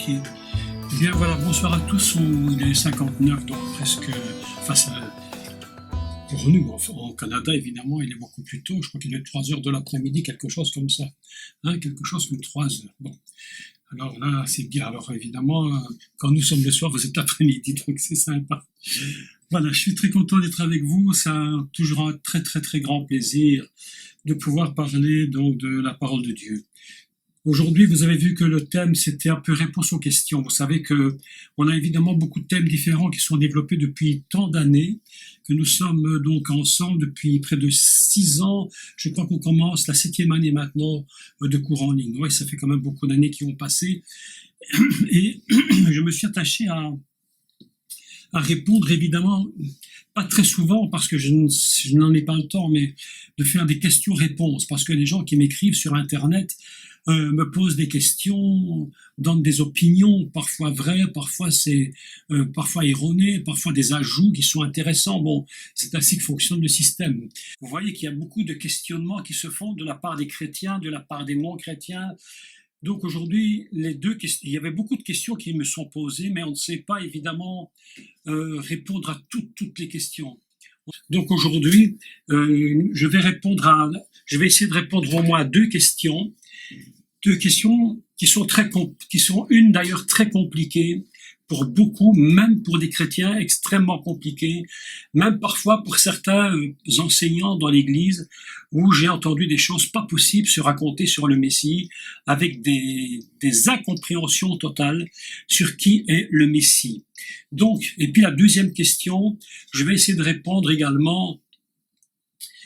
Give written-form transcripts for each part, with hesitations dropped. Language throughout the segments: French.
Ok. Eh bien voilà, bonsoir à tous. Il est 59, donc presque face à... Pour nous, en Canada, évidemment, il est beaucoup plus tôt. Je crois qu'il est 3 heures de l'après-midi, quelque chose comme ça. Quelque chose comme 3 heures. Bon. Alors là, c'est bien. Alors évidemment, quand nous sommes le soir, vous êtes l'après-midi, donc c'est sympa. Voilà, je suis très content d'être avec vous. Ça a toujours un très très très grand plaisir de pouvoir parler donc de la parole de Dieu. Aujourd'hui, vous avez vu que le thème, c'était un peu réponse aux questions. Vous savez que on a évidemment beaucoup de thèmes différents qui sont développés depuis tant d'années, que nous sommes donc ensemble depuis près de 6 ans. Je crois qu'on commence la 7e année maintenant de cours en ligne. Oui, ça fait quand même beaucoup d'années qui ont passé. Et je me suis attaché à répondre, évidemment, pas très souvent parce que je n'en ai pas le temps, mais de faire des questions-réponses. Parce que les gens qui m'écrivent sur Internet me posent des questions, donnent des opinions, parfois vraies, parfois parfois erronées, parfois des ajouts qui sont intéressants. Bon, c'est ainsi que fonctionne le système. Vous voyez qu'il y a beaucoup de questionnements qui se font de la part des chrétiens, de la part des non-chrétiens. Donc aujourd'hui, il y avait beaucoup de questions qui me sont posées, mais on ne sait pas évidemment répondre à toutes les questions. Donc aujourd'hui, je vais essayer de répondre au moins à deux questions qui sont une d'ailleurs très compliquée pour beaucoup, même pour des chrétiens, extrêmement compliquées, même parfois pour certains enseignants dans l'Église, où j'ai entendu des choses pas possibles se raconter sur le Messie, avec des incompréhensions totales sur qui est le Messie. Donc, et puis la deuxième question, je vais essayer de répondre également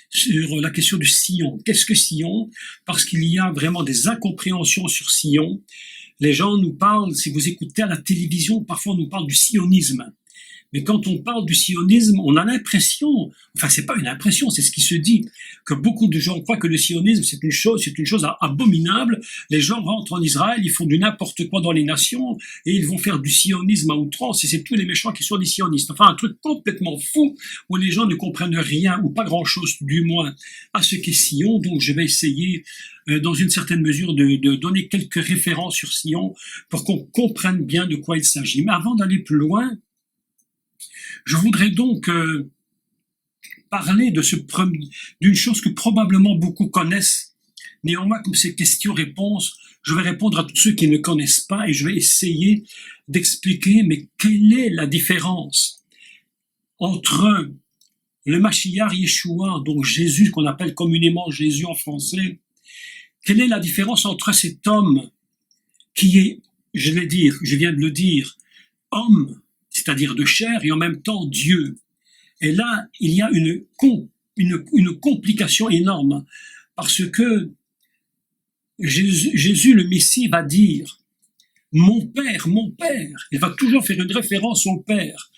sur la question du Sion. Qu'est-ce que Sion? Parce qu'il y a vraiment des incompréhensions sur Sion. Les gens nous parlent, si vous écoutez à la télévision, parfois on nous parle du sionisme. Mais quand on parle du sionisme, on a l'impression, enfin c'est pas une impression, c'est ce qui se dit, que beaucoup de gens croient que le sionisme c'est une chose abominable. Les gens rentrent en Israël, ils font du n'importe quoi dans les nations, et ils vont faire du sionisme à outrance, et c'est tous les méchants qui sont des sionistes. Enfin un truc complètement fou, où les gens ne comprennent rien, ou pas grand-chose du moins, à ce qu'est Sion. Donc je vais essayer, dans une certaine mesure, de donner quelques références sur Sion, pour qu'on comprenne bien de quoi il s'agit. Mais avant d'aller plus loin, je voudrais donc parler d'une chose que probablement beaucoup connaissent. Néanmoins, comme c'est questions-réponses, je vais répondre à tous ceux qui ne connaissent pas et je vais essayer d'expliquer, mais quelle est la différence entre le Mashiach Yeshua, donc Jésus, qu'on appelle communément Jésus en français, quelle est la différence entre cet homme qui est, je viens de le dire, homme, c'est-à-dire de chair, et en même temps Dieu. Et là, il y a une complication énorme, parce que Jésus, le Messie, va dire « mon Père », il va toujours faire une référence au Père.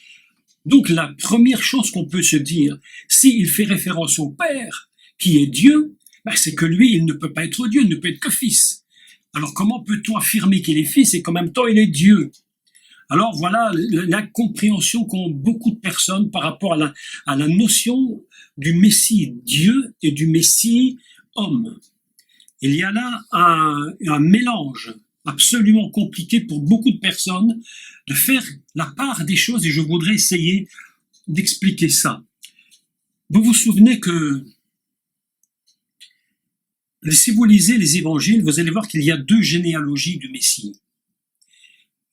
Donc la première chose qu'on peut se dire, s'il fait référence au Père, qui est Dieu, c'est que lui, il ne peut pas être Dieu, il ne peut être que Fils. Alors comment peut-on affirmer qu'il est Fils et qu'en même temps il est Dieu ? Alors voilà l'incompréhension qu'ont beaucoup de personnes par rapport à la notion du Messie Dieu et du Messie homme. Il y a là un mélange absolument compliqué pour beaucoup de personnes de faire la part des choses, et je voudrais essayer d'expliquer ça. Vous vous souvenez que si vous lisez les évangiles, vous allez voir qu'il y a 2 généalogies du Messie.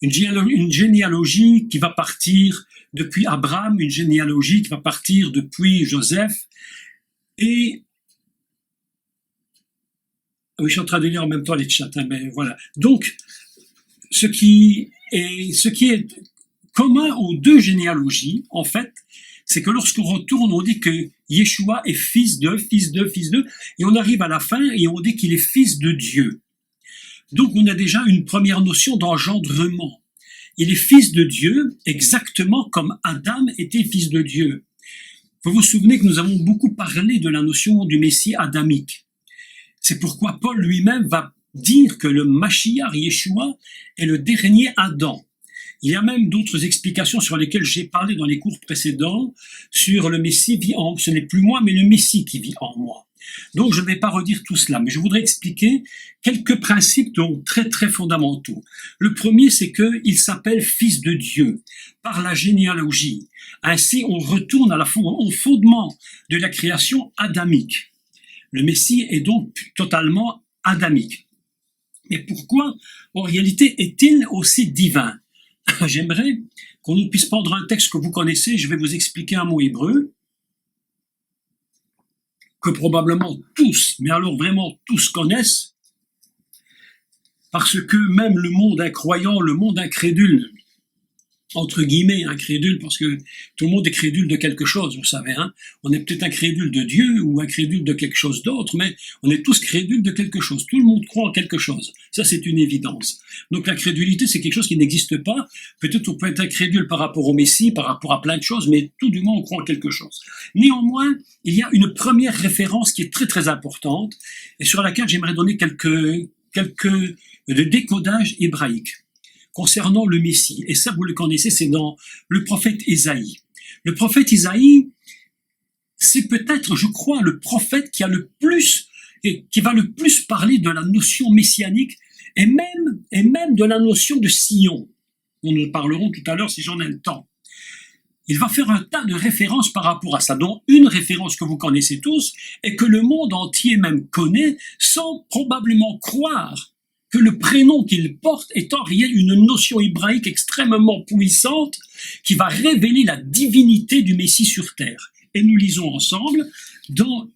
Une généalogie qui va partir depuis Abraham, une généalogie qui va partir depuis Joseph, et oui, je suis en train de lire en même temps les chats, mais voilà. Donc, ce qui est commun aux 2 généalogies, en fait, c'est que lorsqu'on retourne, on dit que Yeshua est fils de, et on arrive à la fin et on dit qu'il est fils de Dieu. Donc on a déjà une première notion d'engendrement. Il est fils de Dieu exactement comme Adam était fils de Dieu. Vous vous souvenez que nous avons beaucoup parlé de la notion du Messie adamique. C'est pourquoi Paul lui-même va dire que le Mashiach Yeshua est le dernier Adam. Il y a même d'autres explications sur lesquelles j'ai parlé dans les cours précédents sur le Messie vit en, ce n'est plus moi, mais le Messie qui vit en moi. Donc je ne vais pas redire tout cela, mais je voudrais expliquer quelques principes donc très très fondamentaux. Le premier, c'est qu'il s'appelle Fils de Dieu par la généalogie. Ainsi, on retourne au fondement de la création adamique. Le Messie est donc totalement adamique. Mais pourquoi, en réalité, est-il aussi divin? J'aimerais qu'on nous puisse prendre un texte que vous connaissez, je vais vous expliquer un mot hébreu, que probablement tous, mais alors vraiment tous connaissent, parce que même le monde incroyant, le monde incrédule, entre guillemets incrédule, parce que tout le monde est crédule de quelque chose, vous savez, hein. On est peut-être incrédule de Dieu ou incrédule de quelque chose d'autre, mais on est tous crédules de quelque chose. Tout le monde croit en quelque chose. Ça, c'est une évidence. Donc la crédulité, c'est quelque chose qui n'existe pas. Peut-être on peut être incrédule par rapport au Messie, par rapport à plein de choses, mais tout du moins on croit en quelque chose. Néanmoins, il y a une première référence qui est très très importante et sur laquelle j'aimerais donner quelques décodages hébraïques concernant le Messie. Et ça, vous le connaissez, c'est dans le prophète Ésaïe. Le prophète Ésaïe, c'est peut-être, je crois, le prophète qui va le plus parler de la notion messianique et même de la notion de Sion. Nous en parlerons tout à l'heure si j'en ai le temps. Il va faire un tas de références par rapport à ça, dont une référence que vous connaissez tous et que le monde entier même connaît sans probablement croire que le prénom qu'il porte est en réalité une notion hébraïque extrêmement puissante qui va révéler la divinité du Messie sur terre. Et nous lisons ensemble dans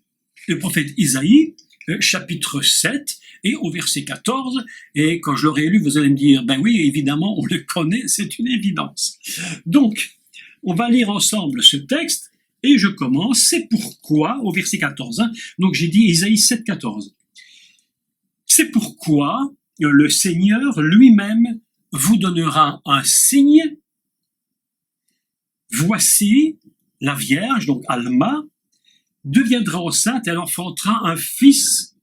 le prophète Isaïe, chapitre 7, et au verset 14, et quand je l'aurai lu, vous allez me dire, ben oui, évidemment, on le connaît, c'est une évidence. Donc, on va lire ensemble ce texte, et je commence, c'est pourquoi, au verset 14, hein, donc j'ai dit Isaïe 7, 14. C'est pourquoi le Seigneur lui-même vous donnera un signe. Voici, la Vierge, donc Alma, deviendra enceinte, elle enfantera un fils,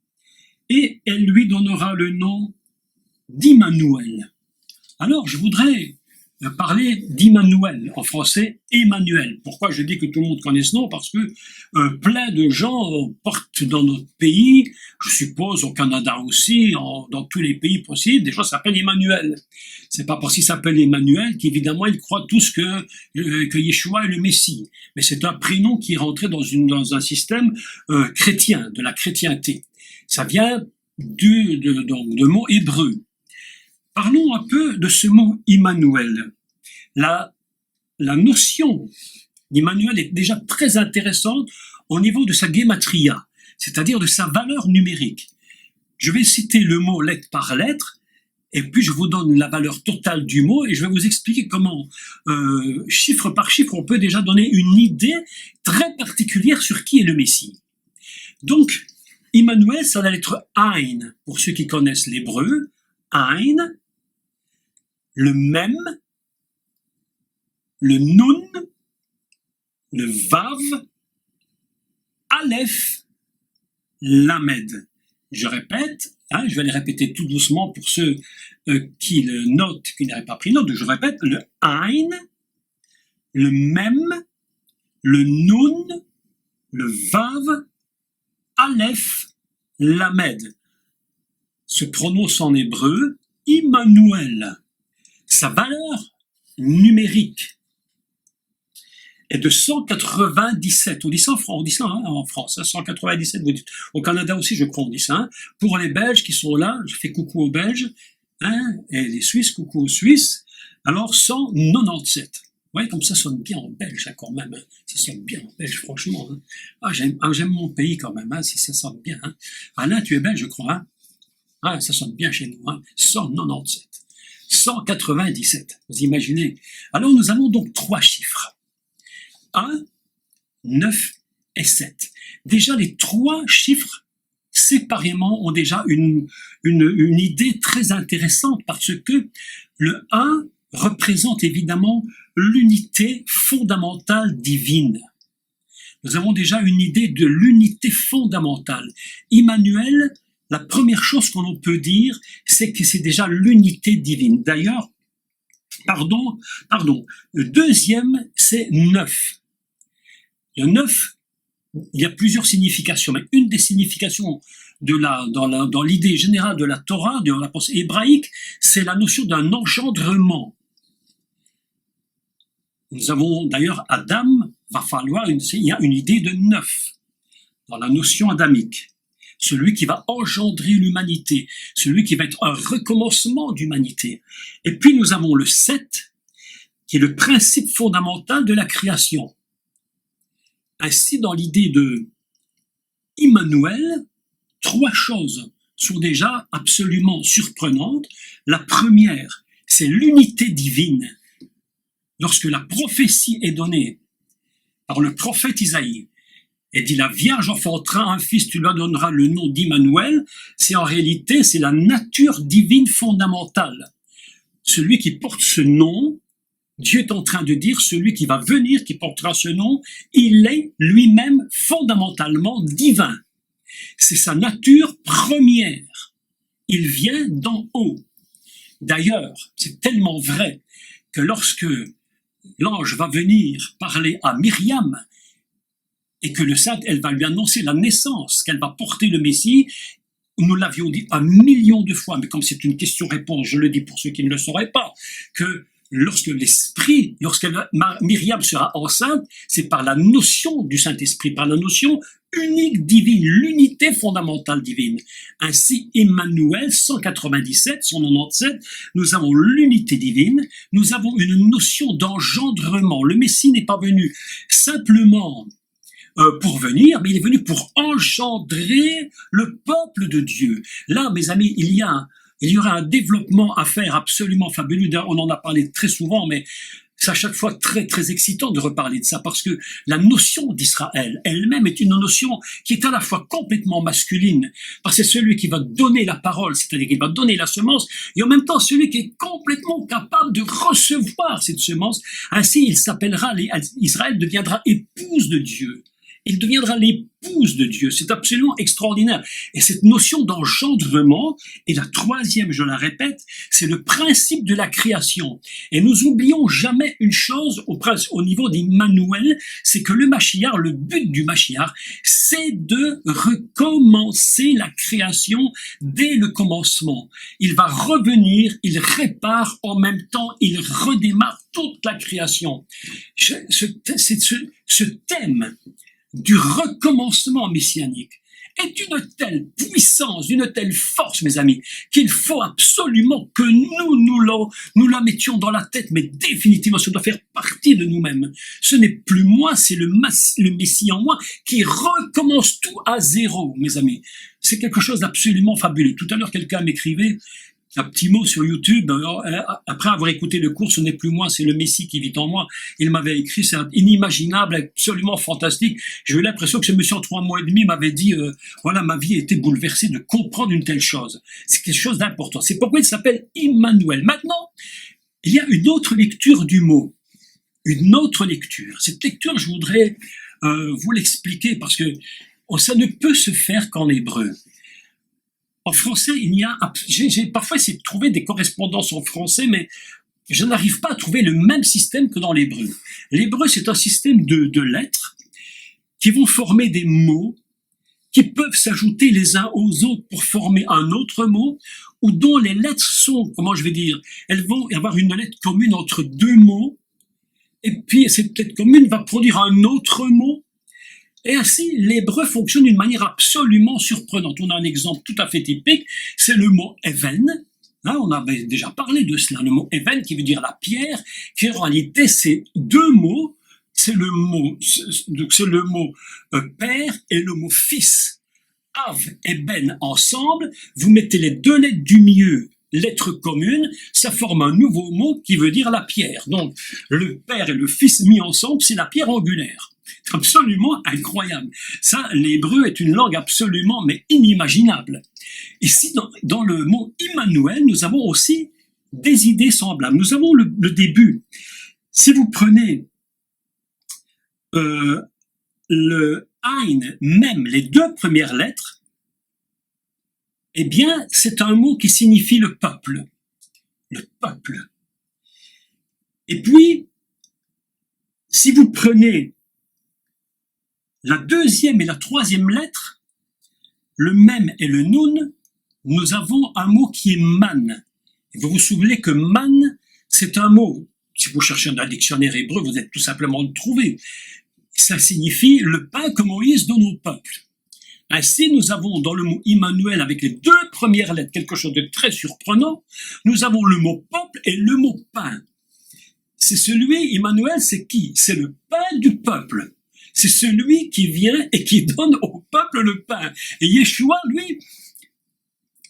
et elle lui donnera le nom d'Immanuel. Alors, je voudrais parler d'Immanuel, en français Emmanuel. Pourquoi je dis que tout le monde connaît ce nom? Parce que plein de gens portent dans notre pays, je suppose au Canada aussi, dans tous les pays possibles, des gens s'appellent Emmanuel. C'est pas parce qu'ils s'appellent Emmanuel qu'évidemment ils croient tous que Yeshua est le Messie. Mais c'est un prénom qui est rentré dans un système chrétien, de la chrétienté. Ça vient de mots hébreux. Parlons un peu de ce mot Immanuel. La notion d'Immanuel est déjà très intéressante au niveau de sa gématria, c'est-à-dire de sa valeur numérique. Je vais citer le mot lettre par lettre, et puis je vous donne la valeur totale du mot, et je vais vous expliquer comment, chiffre par chiffre, on peut déjà donner une idée très particulière sur qui est le Messie. Donc, Immanuel, c'est la lettre Ain, pour ceux qui connaissent l'hébreu, Ain, le Mem, le Nun, le Vav, Aleph, Lamed. Je répète, je vais les répéter tout doucement pour ceux qui le notent, qui n'auraient pas pris note. Je répète, le Ain, le Mem, le Nun, le Vav, Aleph, Lamed. Se prononce en hébreu Immanuel. Sa valeur numérique est de 197. On dit ça en France, 197, vous dites. Au Canada aussi, je crois, on dit ça. Hein. Pour les Belges qui sont là, je fais coucou aux Belges, et les Suisses, coucou aux Suisses. Alors, 197. Vous voyez, comme ça sonne bien en belge, quand même. Hein. Ça sonne bien en belge, franchement. Hein. J'aime mon pays, quand même. Hein. Ça sonne bien. Hein. Alain, tu es belge, je crois. Hein. Ça sonne bien chez nous. Hein. 197. 197, vous imaginez. Alors nous avons donc 3 chiffres. 1, 9 et 7. Déjà les 3 chiffres séparément ont déjà une idée très intéressante parce que le 1 représente évidemment l'unité fondamentale divine. Nous avons déjà une idée de l'unité fondamentale. Immanuel, la première chose qu'on peut dire, c'est que c'est déjà l'unité divine. D'ailleurs, le deuxième, c'est 9. Le 9, il y a plusieurs significations, mais une des significations dans l'idée générale de la Torah, de la pensée hébraïque, c'est la notion d'un engendrement. Nous avons d'ailleurs Adam, il y a une idée de neuf dans la notion adamique. Celui qui va engendrer l'humanité, celui qui va être un recommencement d'humanité. Et puis nous avons le 7, qui est le principe fondamental de la création. Ainsi, dans l'idée de Immanuel, 3 choses sont déjà absolument surprenantes. La première, c'est l'unité divine. Lorsque la prophétie est donnée par le prophète Isaïe, et dit la Vierge enfantera un fils, tu lui donneras le nom d'Immanuel, c'est en réalité, c'est la nature divine fondamentale. Celui qui porte ce nom, Dieu est en train de dire, celui qui va venir, qui portera ce nom, il est lui-même fondamentalement divin. C'est sa nature première. Il vient d'en haut. D'ailleurs, c'est tellement vrai que lorsque l'ange va venir parler à Myriam, et que le Saint, elle va lui annoncer la naissance, qu'elle va porter le Messie, nous l'avions dit 1 million de fois, mais comme c'est une question-réponse, je le dis pour ceux qui ne le sauraient pas, que lorsque Myriam sera enceinte, c'est par la notion du Saint-Esprit, par la notion unique divine, l'unité fondamentale divine. Ainsi, Emmanuel, 197, 197, nous avons l'unité divine, nous avons une notion d'engendrement. Le Messie n'est pas venu simplement pour venir, mais il est venu pour engendrer le peuple de Dieu. Là, mes amis, il y aura un développement à faire absolument fabuleux. On en a parlé très souvent, mais c'est à chaque fois très, très excitant de reparler de ça, parce que la notion d'Israël elle-même est une notion qui est à la fois complètement masculine, parce que c'est celui qui va donner la parole, c'est-à-dire qu'il va donner la semence, et en même temps celui qui est complètement capable de recevoir cette semence. Ainsi, Israël deviendra épouse de Dieu. Il deviendra l'épouse de Dieu. C'est absolument extraordinaire. Et cette notion d'engendrement, et la troisième, je la répète, c'est le principe de la création. Et nous oublions jamais une chose au niveau d'Immanuel, c'est que le Mashiach, le but du Mashiach, c'est de recommencer la création dès le commencement. Il va revenir, il répare, en même temps, il redémarre toute la création. Ce thème du recommencement messianique est d'une telle puissance, d'une telle force, mes amis, qu'il faut absolument que nous la mettions dans la tête, mais définitivement, ça doit faire partie de nous-mêmes. Ce n'est plus moi, c'est le Messie en moi qui recommence tout à zéro, mes amis. C'est quelque chose d'absolument fabuleux. Tout à l'heure, quelqu'un m'écrivait un petit mot sur YouTube, après avoir écouté le cours, ce n'est plus moi, c'est le Messie qui vit en moi. Il m'avait écrit, c'est inimaginable, absolument fantastique. J'ai eu l'impression que ce monsieur en 3 mois et demi m'avait dit, voilà, ma vie a été bouleversée de comprendre une telle chose. C'est quelque chose d'important. C'est pourquoi il s'appelle Immanuel. Maintenant, il y a une autre lecture du mot. Une autre lecture. Cette lecture, je voudrais vous l'expliquer parce que ça ne peut se faire qu'en hébreu. En français, j'ai parfois essayé de trouver des correspondances en français, mais je n'arrive pas à trouver le même système que dans l'hébreu. L'hébreu, c'est un système de lettres qui vont former des mots qui peuvent s'ajouter les uns aux autres pour former un autre mot, ou dont les lettres sont, elles vont avoir une lettre commune entre 2 mots, et puis cette lettre commune va produire un autre mot. Et ainsi, l'hébreu fonctionne d'une manière absolument surprenante. On a un exemple tout à fait typique, c'est le mot even. On avait déjà parlé de cela, le mot even qui veut dire la pierre, qui en réalité c'est 2 mots, c'est le mot père et le mot fils. Av et ben ensemble, vous mettez les 2 lettres du milieu, lettres communes, ça forme un nouveau mot qui veut dire la pierre. Donc le père et le fils mis ensemble, c'est la pierre angulaire. C'est absolument incroyable. Ça, l'hébreu est une langue absolument, mais inimaginable. Ici, dans le mot Immanuel, nous avons aussi des idées semblables. Nous avons le début. Si vous prenez le Ain, même les 2 premières lettres, eh bien, c'est un mot qui signifie le peuple. Le peuple. Et puis, si vous prenez La deuxième et la troisième lettre, le mem et le nun, nous avons un mot qui est man. Et vous vous souvenez que man, c'est un mot, si vous cherchez dans un dictionnaire hébreu, vous êtes tout simplement le trouver. Ça signifie le pain que Moïse donne au peuple. Ainsi, nous avons dans le mot Immanuel, avec les deux premières lettres, quelque chose de très surprenant. Nous avons le mot peuple et le mot pain. C'est celui, Immanuel, c'est qui? C'est le pain du peuple. C'est celui qui vient et qui donne au peuple le pain. Et Yeshua, lui,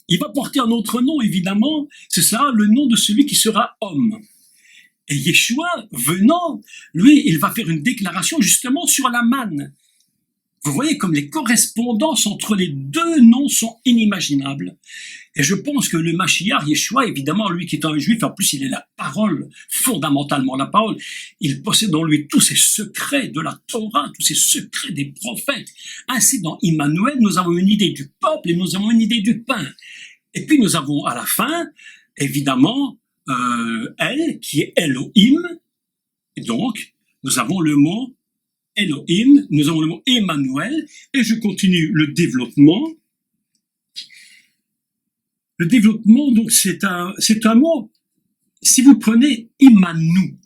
il va porter un autre nom, évidemment. Ce sera le nom de celui qui sera homme. Et Yeshua, venant, lui, il va faire une déclaration justement sur la manne. Vous voyez comme les correspondances entre les deux noms sont inimaginables. Et je pense que le Mashiach, Yeshua, évidemment, lui qui est un juif, en plus il est la parole, fondamentalement la parole, il possède en lui tous ces secrets de la Torah, tous ces secrets des prophètes. Ainsi, dans Immanuel, nous avons une idée du peuple et nous avons une idée du pain. Et puis nous avons à la fin, évidemment, elle, qui est Elohim. Et donc, nous avons le mot Elohim, nous avons le mot Emmanuel, et je continue le développement. Le développement, donc, c'est un mot, si vous prenez Immanu,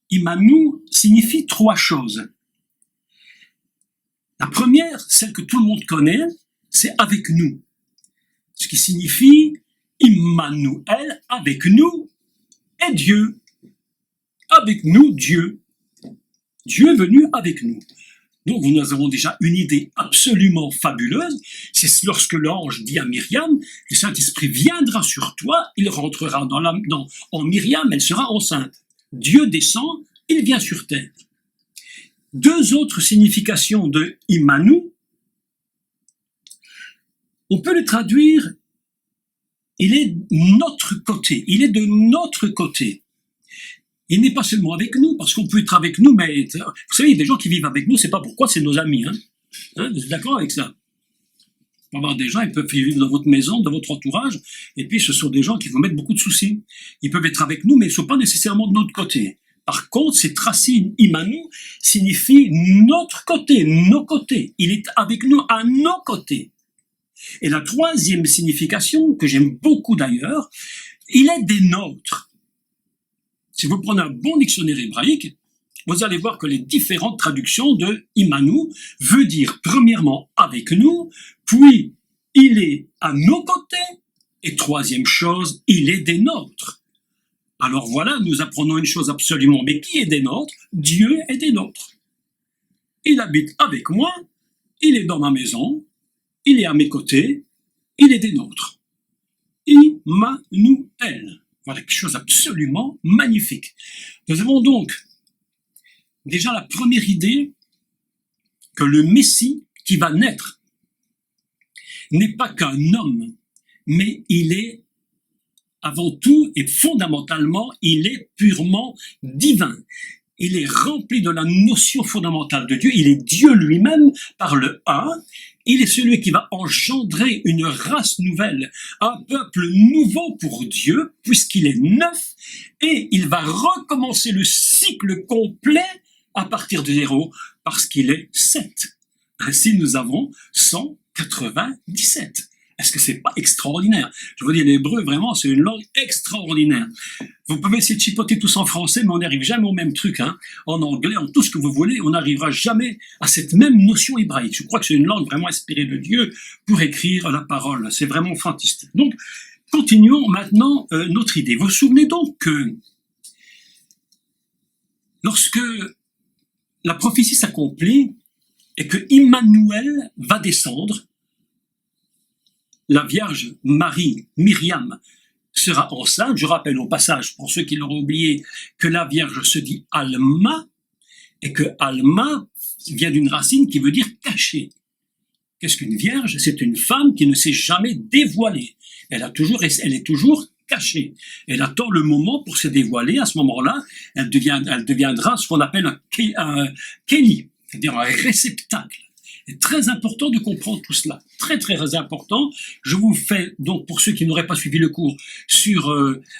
Immanu signifie trois choses. La première, celle que tout le monde connaît, c'est avec nous. Ce qui signifie Immanuel, avec nous, est Dieu. Avec nous, Dieu. Dieu est venu avec nous. Donc nous avons déjà une idée absolument fabuleuse. C'est lorsque l'ange dit à Myriam, le Saint-Esprit viendra sur toi, il rentrera en Myriam, elle sera enceinte. Dieu descend, il vient sur terre. Deux autres significations de Immanu, on peut le traduire, il est notre côté, il est de notre côté. Il n'est pas seulement avec nous, parce qu'on peut être avec nous, mais vous savez, il y a des gens qui vivent avec nous, c'est pas pourquoi, c'est nos amis. Vous êtes d'accord avec ça? Il peut y avoir des gens, ils peuvent vivre dans votre maison, dans votre entourage, et puis ce sont des gens qui vous mettent beaucoup de soucis. Ils peuvent être avec nous, mais ils ne sont pas nécessairement de notre côté. Par contre, cette racine Immanu signifie notre côté, nos côtés. Il est avec nous à nos côtés. Et la troisième signification, que j'aime beaucoup d'ailleurs, il est des nôtres. Si vous prenez un bon dictionnaire hébraïque, vous allez voir que les différentes traductions de Immanu veut dire premièrement avec nous, puis il est à nos côtés, et troisième chose, il est des nôtres. Alors voilà, nous apprenons une chose absolument, mais qui est des nôtres? Dieu est des nôtres. Il habite avec moi, il est dans ma maison, il est à mes côtés, il est des nôtres. Immanuel. Voilà quelque chose d'absolument magnifique. Nous avons donc déjà la première idée que le Messie qui va naître n'est pas qu'un homme, mais il est avant tout et fondamentalement, il est purement divin. Il est rempli de la notion fondamentale de Dieu. Il est Dieu lui-même par le un. Il est celui qui va engendrer une race nouvelle, un peuple nouveau pour Dieu, puisqu'il est neuf, et il va recommencer le cycle complet à partir de zéro, parce qu'il est 7. Ainsi, nous avons 197. Est-ce que c'est pas extraordinaire? Je vous dis, l'hébreu, vraiment, c'est une langue extraordinaire. Vous pouvez essayer de chipoter tous en français, mais on n'arrive jamais au même truc. En anglais, en tout ce que vous voulez, on n'arrivera jamais à cette même notion hébraïque. Je crois que c'est une langue vraiment inspirée de Dieu pour écrire la parole. C'est vraiment fantastique. Donc, continuons maintenant notre idée. Vous vous souvenez donc que lorsque la prophétie s'accomplit et que Immanuel va descendre, la Vierge Marie, Myriam, sera enceinte. Je rappelle au passage, pour ceux qui l'auraient oublié, que la Vierge se dit Alma, et que Alma vient d'une racine qui veut dire cacher. Qu'est-ce qu'une Vierge? C'est une femme qui ne s'est jamais dévoilée. Elle est toujours cachée. Elle attend le moment pour se dévoiler. À ce moment-là, elle deviendra ce qu'on appelle un kéli, c'est-à-dire un réceptacle. C'est très important de comprendre tout cela. Très, très important. Je vous fais, donc, pour ceux qui n'auraient pas suivi le cours, sur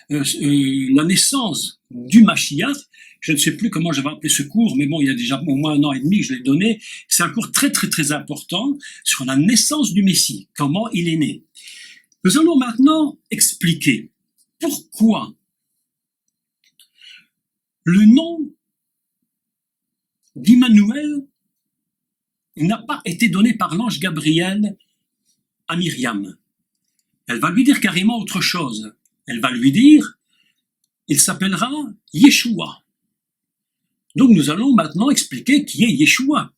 la naissance du Mashiach. Je ne sais plus comment j'avais appelé ce cours, mais bon, il y a déjà au moins 1 an et demi que je l'ai donné. C'est un cours très, très, très important sur la naissance du Messie, comment il est né. Nous allons maintenant expliquer pourquoi le nom d'Immanuel n'a pas été donné par l'ange Gabriel à Myriam. Elle va lui dire carrément autre chose. Elle va lui dire, il s'appellera Yeshua. Donc nous allons maintenant expliquer qui est Yeshua,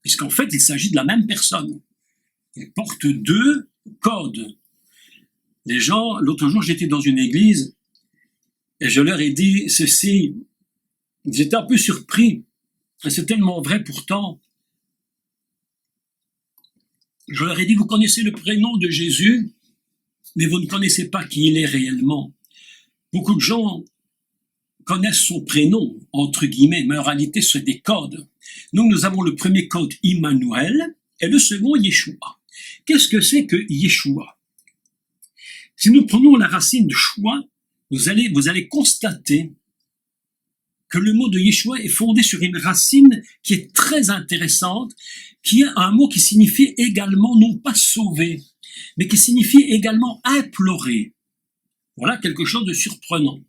puisqu'en fait il s'agit de la même personne. Il porte 2 codes. Les gens, l'autre jour j'étais dans une église et je leur ai dit ceci, ils étaient un peu surpris, et c'est tellement vrai pourtant. Je leur ai dit, vous connaissez le prénom de Jésus, mais vous ne connaissez pas qui il est réellement. Beaucoup de gens connaissent son prénom, entre guillemets, mais en réalité, c'est des codes. Donc, nous avons le premier code Immanuel et le second Yeshua. Qu'est-ce que c'est que Yeshua? Si nous prenons la racine de choix, vous allez constater que le mot de Yeshua est fondé sur une racine qui est très intéressante, qui est un mot qui signifie également, non pas sauver, mais qui signifie également implorer. Voilà quelque chose de surprenant.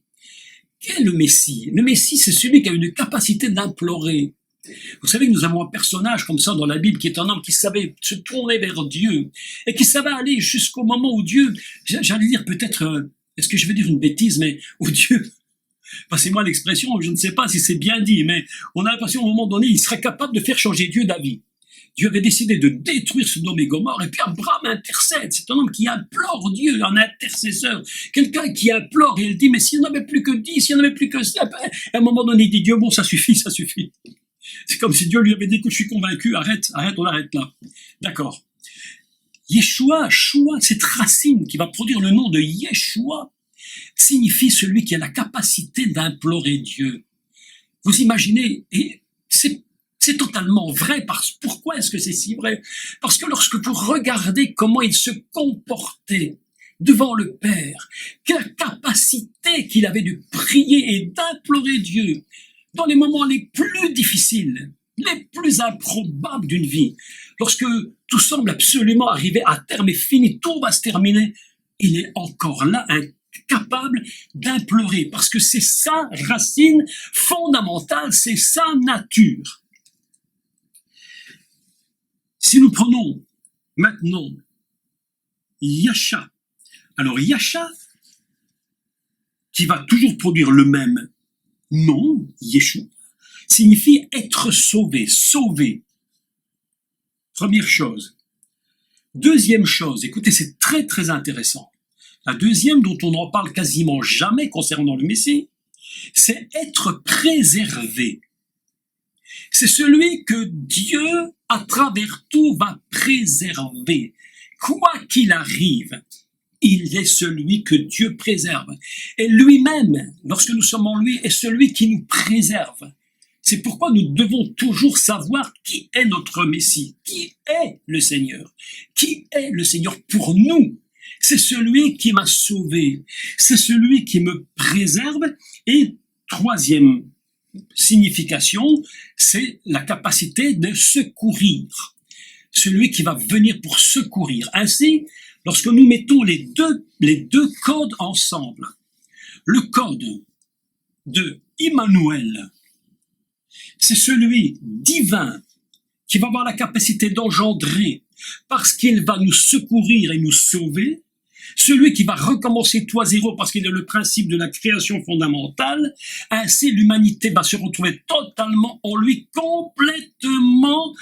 Quel est le Messie? Le Messie, c'est celui qui a une capacité d'implorer. Vous savez que nous avons un personnage comme ça dans la Bible qui est un homme qui savait se tourner vers Dieu et qui savait aller jusqu'au moment où Dieu, j'allais dire peut-être, est-ce que je vais dire une bêtise, mais où Dieu, passez-moi l'expression, je ne sais pas si c'est bien dit, mais on a l'impression à un moment donné, il serait capable de faire changer Dieu d'avis. Dieu avait décidé de détruire Sodome et Gomorrhe, et puis Abraham intercède. C'est un homme qui implore Dieu, un intercesseur. Quelqu'un qui implore, et il dit, mais s'il n'y en avait plus que 10, s'il n'y en avait plus que ça, à un moment donné, il dit, Dieu, bon, ça suffit, ça suffit. C'est comme si Dieu lui avait dit, écoute, je suis convaincu, arrête, on arrête là. D'accord. Yeshua, Shua, cette racine qui va produire le nom de Yeshua, signifie celui qui a la capacité d'implorer Dieu. Vous imaginez, et c'est totalement vrai. Pourquoi est-ce que c'est si vrai? Parce que lorsque vous regardez comment il se comportait devant le Père, quelle capacité qu'il avait de prier et d'implorer Dieu dans les moments les plus difficiles, les plus improbables d'une vie, lorsque tout semble absolument arriver à terme et fini, tout va se terminer, il est encore là, capable d'implorer, parce que c'est sa racine fondamentale, c'est sa nature. Si nous prenons maintenant Yasha, alors Yasha, qui va toujours produire le même nom, Yeshua, signifie être sauvé, sauvé. Première chose. Deuxième chose, écoutez, c'est très très intéressant. La deuxième, dont on n'en parle quasiment jamais concernant le Messie, c'est être préservé. C'est celui que Dieu, à travers tout, va préserver. Quoi qu'il arrive, il est celui que Dieu préserve. Et lui-même, lorsque nous sommes en lui, est celui qui nous préserve. C'est pourquoi nous devons toujours savoir qui est notre Messie, qui est le Seigneur. Qui est le Seigneur pour nous? C'est celui qui m'a sauvé. C'est celui qui me préserve. Et troisième signification, c'est la capacité de secourir. Celui qui va venir pour secourir. Ainsi, lorsque nous mettons les deux codes ensemble, le code de Immanuel, c'est celui divin qui va avoir la capacité d'engendrer parce qu'il va nous secourir et nous sauver, celui qui va recommencer tout à zéro parce qu'il est le principe de la création fondamentale. Ainsi, l'humanité va se retrouver totalement en lui, complètement,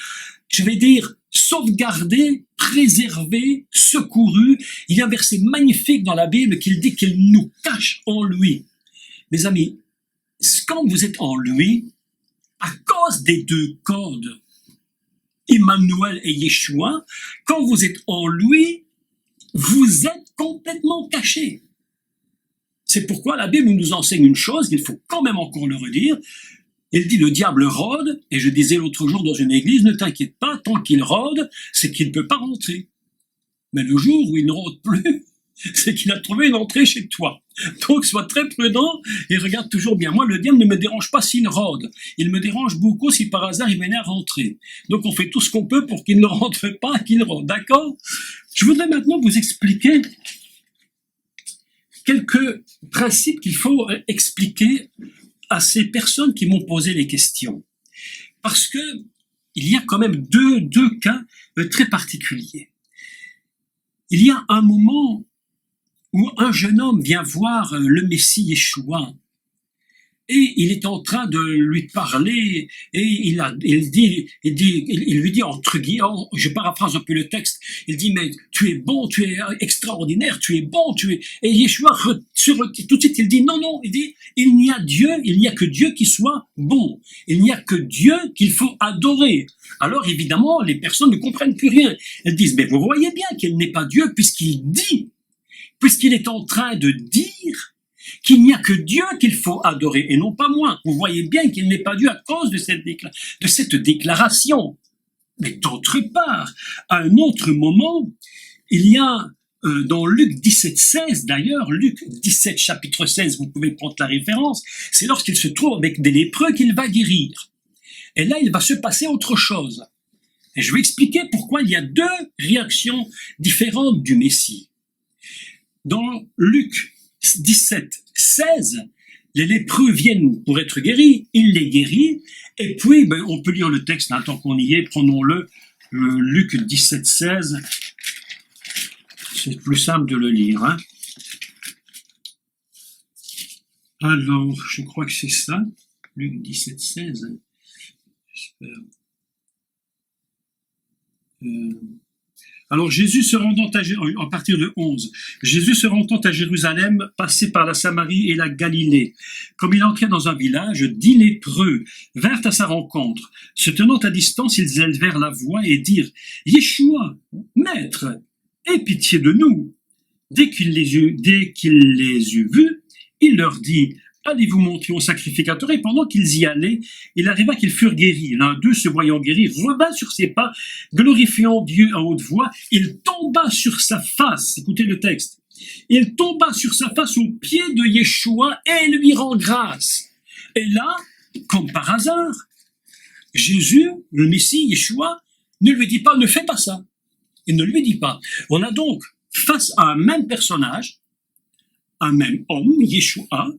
je vais dire, sauvegardée, préservée, secourue. Il y a un verset magnifique dans la Bible qui dit qu'il nous cache en lui. Mes amis, quand vous êtes en lui, à cause des deux codes, Immanuel et Yeshua, quand vous êtes en lui, vous êtes complètement caché. C'est pourquoi la Bible nous enseigne une chose, il faut quand même encore le redire, Il dit, le diable rôde, et je disais l'autre jour dans une église, ne t'inquiète pas, tant qu'il rôde, c'est qu'il ne peut pas rentrer. Mais le jour où il ne rôde plus, c'est qu'il a trouvé une entrée chez toi. Donc sois très prudent et regarde toujours bien. Moi, le diable ne me dérange pas s'il rôde. Il me dérange beaucoup si par hasard il venait à rentrer. Donc on fait tout ce qu'on peut pour qu'il ne rentre pas, qu'il rôde. D'accord? Je voudrais maintenant vous expliquer quelques principes qu'il faut expliquer à ces personnes qui m'ont posé les questions. Parce que il y a quand même deux cas très particuliers. Il y a un moment où un jeune homme vient voir le Messie Yeshua et il est en train de lui parler et il lui dit entre guillemets, je paraphrase un peu le texte, il dit mais tu es bon, tu es extraordinaire, tu es bon, et Yeshua se retire tout de suite, il dit non, il dit il n'y a que Dieu qui soit bon, il n'y a que Dieu qu'il faut adorer. Alors évidemment les personnes ne comprennent plus rien, elles disent mais vous voyez bien qu'il n'est pas Dieu puisqu'il est en train de dire qu'il n'y a que Dieu qu'il faut adorer et non pas moi. Vous voyez bien qu'il n'est pas Dieu à cause de cette déclaration. Mais d'autre part, à un autre moment, il y a dans Luc 17,16, d'ailleurs, Luc 17, chapitre 16, vous pouvez prendre la référence, c'est lorsqu'il se trouve avec des lépreux qu'il va guérir. Et là, il va se passer autre chose. Et je vais expliquer pourquoi il y a deux réactions différentes du Messie. Dans Luc 17, 16, les lépreux viennent pour être guéris, il les guérit, et puis on peut lire le texte tant qu'on y est, prenons-le, Luc 17, 16, c'est plus simple de le lire. Alors, je crois que c'est ça, Luc 17, 16, j'espère. Alors Jésus se rendant à partir de 11, Jésus se rendant à Jérusalem, passait par la Samarie et la Galilée. Comme il entrait dans un village, 10 lépreux vinrent à sa rencontre. Se tenant à distance, ils élevèrent la voix et dirent « Yeshua, Maître, aie pitié de nous !» Dès qu'il les eut vus, il leur dit « Allez-vous montrer au sacrificateur ?» Et pendant qu'ils y allaient, il arriva qu'ils furent guéris. L'un d'eux, se voyant guéri, revint sur ses pas, glorifiant Dieu à haute voix. Il tomba sur sa face. Écoutez le texte. Il tomba sur sa face aux pieds de Yeshua et lui rend grâce. Et là, comme par hasard, Jésus, le Messie, Yeshua, ne lui dit pas « ne fais pas ça ». Il ne lui dit pas. On a donc face à un même personnage, un même homme, Yeshua,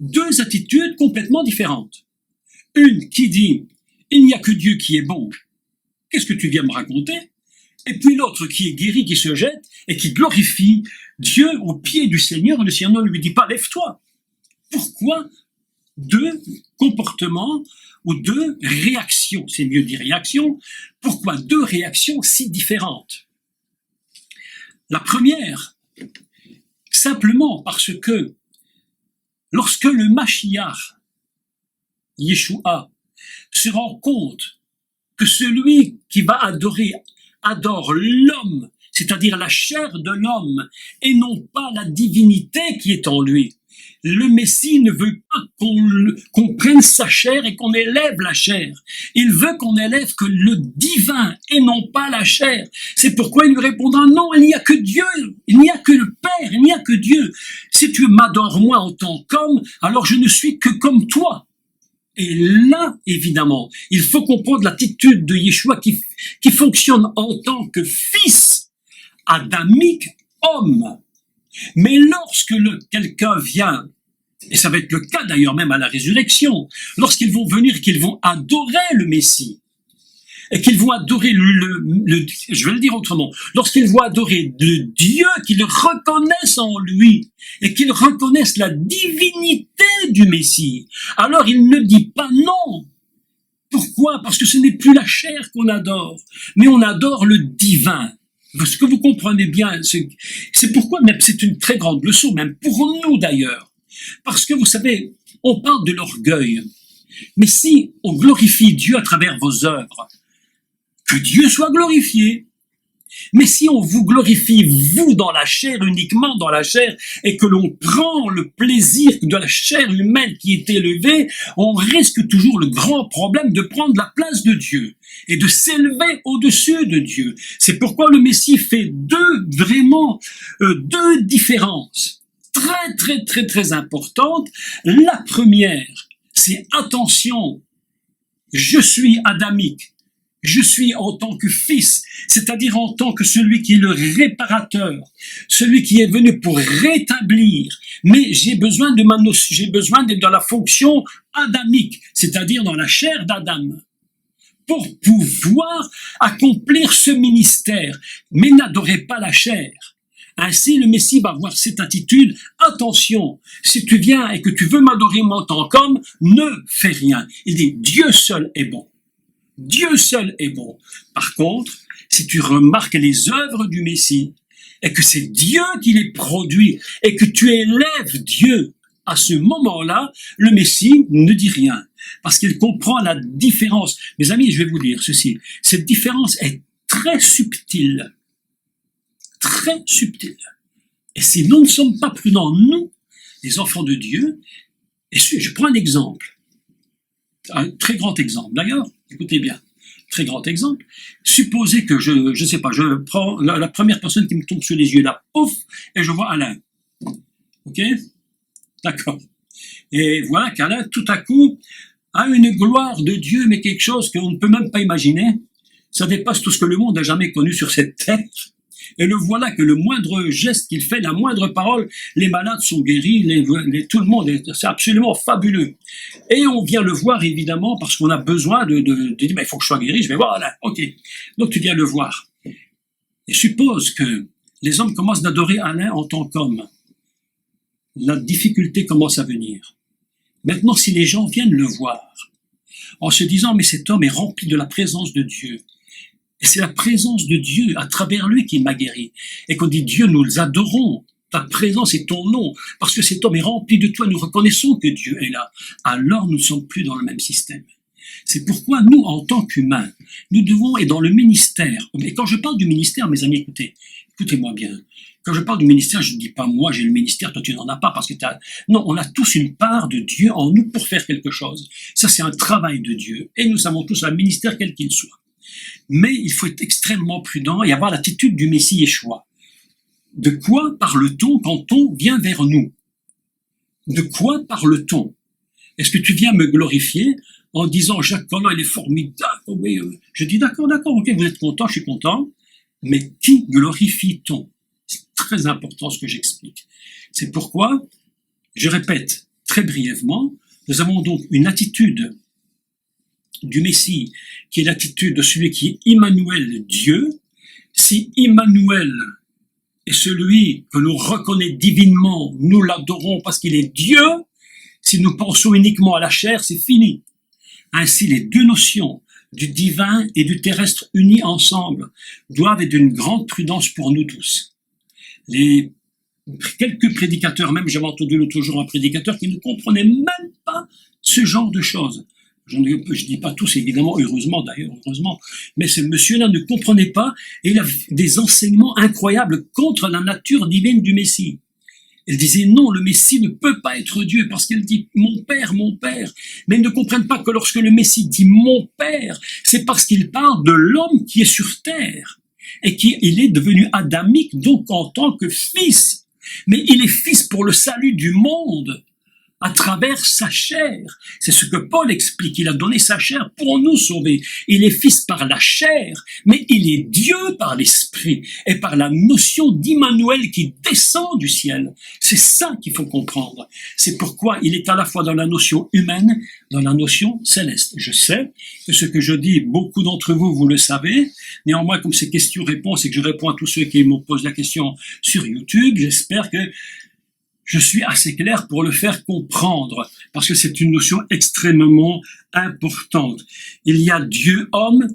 deux attitudes complètement différentes. Une qui dit « il n'y a que Dieu qui est bon, qu'est-ce que tu viens me raconter ?» Et puis l'autre qui est guéri, qui se jette et qui glorifie Dieu au pied du Seigneur. Le Seigneur ne lui dit pas « lève-toi ». Pourquoi deux comportements ou deux réactions, c'est mieux dire réactions, pourquoi deux réactions si différentes? La première, simplement parce que lorsque le Mashiach, Yeshua, se rend compte que celui qui va adorer adore l'homme, c'est-à-dire la chair de l'homme, et non pas la divinité qui est en lui, le Messie ne veut pas qu'on prenne sa chair et qu'on élève la chair. Il veut qu'on élève que le divin et non pas la chair. C'est pourquoi il lui répondra non, il n'y a que Dieu, il n'y a que le Père, il n'y a que Dieu. Si tu m'adores moi en tant qu'homme, alors je ne suis que comme toi. Et là, évidemment, il faut comprendre l'attitude de Yeshua qui fonctionne en tant que fils adamique, homme. Mais lorsque quelqu'un vient, et ça va être le cas d'ailleurs même à la résurrection, lorsqu'ils vont venir et qu'ils vont adorer le Messie, et qu'ils vont adorer je vais le dire autrement, lorsqu'ils vont adorer le Dieu, qu'ils reconnaissent en lui, et qu'ils reconnaissent la divinité du Messie, alors il ne dit pas non. Pourquoi? Parce que ce n'est plus la chair qu'on adore, mais on adore le divin. Parce que vous comprenez bien, c'est pourquoi même c'est une très grande leçon, même pour nous d'ailleurs. Parce que vous savez, on parle de l'orgueil. Mais si on glorifie Dieu à travers vos œuvres, que Dieu soit glorifié. Mais si on vous glorifie, vous, dans la chair, uniquement dans la chair, et que l'on prend le plaisir de la chair humaine qui est élevée, on risque toujours le grand problème de prendre la place de Dieu et de s'élever au-dessus de Dieu. C'est pourquoi le Messie fait deux différences très importantes. La première, c'est attention, je suis adamique. Je suis en tant que fils, c'est-à-dire en tant que celui qui est le réparateur, celui qui est venu pour rétablir, mais j'ai besoin d'être dans la fonction adamique, c'est-à-dire dans la chair d'Adam, pour pouvoir accomplir ce ministère. Mais n'adorez pas la chair. Ainsi, le Messie va avoir cette attitude, attention, si tu viens et que tu veux m'adorer en tant qu'homme, ne fais rien. Il dit, Dieu seul est bon. Dieu seul est bon. Par contre, si tu remarques les œuvres du Messie, et que c'est Dieu qui les produit, et que tu élèves Dieu, à ce moment-là, le Messie ne dit rien, parce qu'il comprend la différence. Mes amis, je vais vous dire ceci, cette différence est très subtile. Très subtile. Et si nous ne sommes pas prudents, nous, les enfants de Dieu, et je prends un exemple, un très grand exemple d'ailleurs, écoutez bien, très grand exemple, supposez que je sais pas, je prends la première personne qui me tombe sur les yeux là, pouf, et je vois Alain. Ok? D'accord. Et voilà qu'Alain, tout à coup, a une gloire de Dieu, mais quelque chose qu'on ne peut même pas imaginer. Ça dépasse tout ce que le monde a jamais connu sur cette terre. Et le voilà que le moindre geste qu'il fait, la moindre parole, les malades sont guéris, tout le monde, c'est absolument fabuleux. Et on vient le voir évidemment parce qu'on a besoin de dire, il faut que je sois guéri, je vais voir là, ok. Donc tu viens le voir. Et suppose que les hommes commencent d'adorer Alain en tant qu'homme. La difficulté commence à venir. Maintenant, si les gens viennent le voir, en se disant, mais cet homme est rempli de la présence de Dieu, et c'est la présence de Dieu à travers lui qui m'a guéri. Et qu'on dit, Dieu, nous adorons, ta présence est ton nom, parce que cet homme est rempli de toi, nous reconnaissons que Dieu est là. Alors nous ne sommes plus dans le même système. C'est pourquoi nous, en tant qu'humains, nous devons être dans le ministère. Et quand je parle du ministère, mes amis, écoutez-moi bien. Quand je parle du ministère, je ne dis pas moi j'ai le ministère, toi tu n'en as pas parce que non, on a tous une part de Dieu en nous pour faire quelque chose. Ça c'est un travail de Dieu et nous avons tous un ministère quel qu'il soit. Mais il faut être extrêmement prudent et avoir l'attitude du Messie Yeshua. De quoi parle-t-on quand on vient vers nous? De quoi parle-t-on? Est-ce que tu viens me glorifier en disant Jacques Collin il est formidable? Oui, je dis d'accord, ok, vous êtes content, je suis content. Mais qui glorifie-t-on? C'est très important ce que j'explique. C'est pourquoi, je répète très brièvement, nous avons donc une attitude du Messie qui est l'attitude de celui qui est Immanuel Dieu. Si Immanuel est celui que l'on reconnaît divinement, nous l'adorons parce qu'il est Dieu. Si nous pensons uniquement à la chair, c'est fini. Ainsi, les deux notions du divin et du terrestre unis ensemble doivent être d'une grande prudence pour nous tous. Quelques prédicateurs, même j'avais entendu l'autre jour un prédicateur qui ne comprenait même pas ce genre de choses. Je ne dis pas tous, évidemment, heureusement d'ailleurs, mais ce monsieur-là ne comprenait pas et il a des enseignements incroyables contre la nature divine du Messie. Elle disait non, le Messie ne peut pas être Dieu parce qu'elle dit mon père, mais ils ne comprennent pas que lorsque le Messie dit mon père, c'est parce qu'il parle de l'homme qui est sur terre et qu'il est devenu adamique donc en tant que fils, mais il est fils pour le salut du monde à travers sa chair. C'est ce que Paul explique, il a donné sa chair pour nous sauver. Il est fils par la chair, mais il est Dieu par l'esprit et par la notion d'Immanuel qui descend du ciel. C'est ça qu'il faut comprendre. C'est pourquoi il est à la fois dans la notion humaine, dans la notion céleste. Je sais que ce que je dis, beaucoup d'entre vous, vous le savez. Néanmoins, comme c'est questions-réponses et que je réponds à tous ceux qui me posent la question sur YouTube, j'espère que je suis assez clair pour le faire comprendre, parce que c'est une notion extrêmement importante. Il y a Dieu homme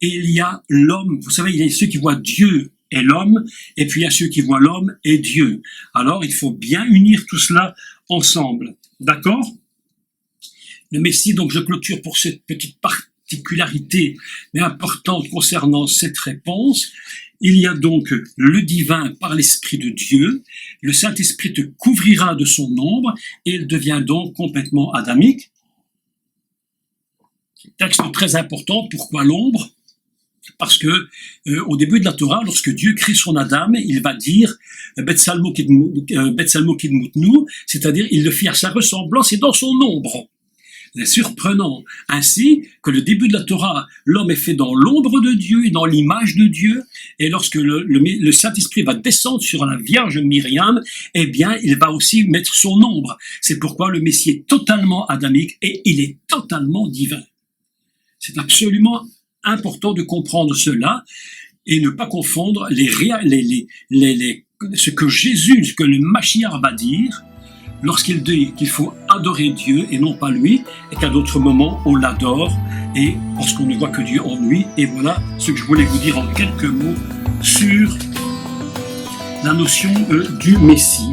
et il y a l'homme. Vous savez, il y a ceux qui voient Dieu et l'homme, et puis il y a ceux qui voient l'homme et Dieu. Alors, il faut bien unir tout cela ensemble. D'accord? Le Messie, donc je clôture pour cette petite particularité, mais importante concernant cette réponse. Il y a donc le divin par l'Esprit de Dieu, le Saint-Esprit te couvrira de son ombre, et il devient donc complètement adamique. Texte très important, pourquoi l'ombre ? Parce que au début de la Torah, lorsque Dieu crée son Adam, il va dire Betsalmo kidmutnu, c'est-à-dire il le fit à sa ressemblance et dans son ombre. C'est surprenant. Ainsi que le début de la Torah, l'homme est fait dans l'ombre de Dieu et dans l'image de Dieu, et lorsque le Saint-Esprit va descendre sur la Vierge Myriam, eh bien, il va aussi mettre son ombre. C'est pourquoi le Messie est totalement adamique et il est totalement divin. C'est absolument important de comprendre cela et ne pas confondre ce que Jésus, ce que le Mashiach va dire lorsqu'il dit qu'il faut adorer Dieu et non pas lui, et qu'à d'autres moments on l'adore et parce qu'on ne voit que Dieu en lui. Et voilà ce que je voulais vous dire en quelques mots sur la notion du Messie.